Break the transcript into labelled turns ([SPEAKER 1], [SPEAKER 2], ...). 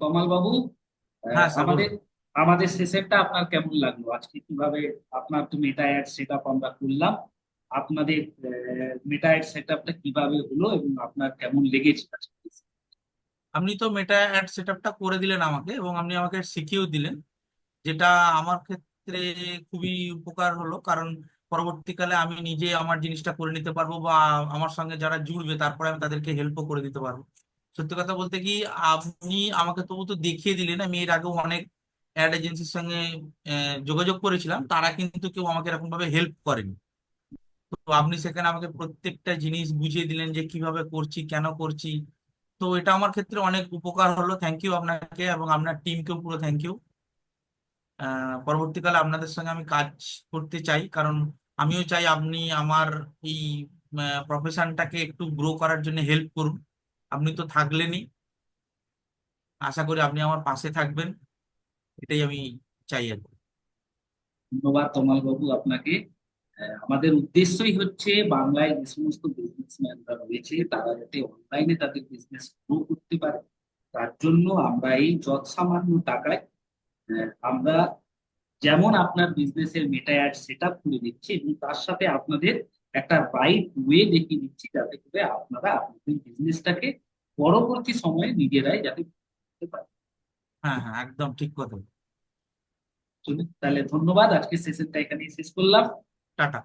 [SPEAKER 1] কমাল বাবু,
[SPEAKER 2] হ্যাঁ স্যার,
[SPEAKER 1] আমাদের
[SPEAKER 2] বলুন।
[SPEAKER 1] আমাদের সেশনটা আপনার কেমন লাগলো আজকে? কিভাবে আপনার তো মেটা অ্যাড সেট আপ আমরা করলাম, আপনাদের মেটা অ্যাড সেট আপটা কিভাবে হলো এবং আপনার কেমন লেগেছে আজকে?
[SPEAKER 2] আপনি তো মেটা অ্যাড সেট আপটা করে দিলেন আমাকে, এবং আপনি আমাকে শিখিয়েও দিলেন, যেটা আমার ক্ষেত্রে খুবই উপকার হলো। কারণ পরবর্তীকালে আমি নিজে আমার জিনিসটা করে নিতে পারবো, বা আমার সঙ্গে যারা জুড়বে তারপরে আমি তাদেরকে হেল্পও করে দিতে পারবো। সত্যি কথা বলতে কি, আপনি আমাকে তবু তো দেখিয়ে দিলেন। আমি এর আগেও অনেক অ্যাড এজেন্সির সঙ্গে যোগাযোগ করেছিলাম, তারা কিন্তু কেউ আমাকে এরকম ভাবে হেল্প করেনি। তো আপনি সেখানে আমাকে প্রত্যেকটা জিনিস বুঝিয়ে দিলেন যে কিভাবে করছি, কেন করছি। তো এটা আমার ক্ষেত্রে অনেক উপকার হলো। থ্যাংক ইউ আপনাকে, এবং আপনার টিমকেও পুরো থ্যাংক ইউ। পরবর্তীকালে আপনাদের সঙ্গে আমি কাজ করতে চাই, কারণ আমিও চাই আপনি আমার এই প্রফেশনটাকে একটু গ্রো করার জন্য হেল্প করুন। আপনি তো থাকলেনই, আশা করি আপনি আমার পাশে থাকবেন। এটাই আমি চাই আর কি।
[SPEAKER 1] ধন্যবাদ তমাল বাবু আপনাকে। আমাদের উদ্দেশ্যই হচ্ছে বাংলায় যে সমস্ত বিজনেসম্যানরা রয়েছে তারা যাতে অনলাইনে তাদের বিজনেস গ্রো করতে পারে, তার জন্য আমরা এই যৎসামান্য টাকায় আমরা যেমন আপনার বিজনেসের মেটা অ্যাড সেট আপ করে দিচ্ছি এবং তার সাথে আপনাদের একটা রাইট ওয়ে দেখিয়ে দিচ্ছি যাতে করে আপনারা আপনাদের বিজনেসটাকে পরবর্তী সময়ে নিজেরাই যাতে করতে পারেন।
[SPEAKER 2] হ্যাঁ হ্যাঁ, একদম ঠিক কথা।
[SPEAKER 1] চলুন, তাহলে ধন্যবাদ, আজকে সেশনটা এখানেই শেষ করলাম।
[SPEAKER 2] টাটা।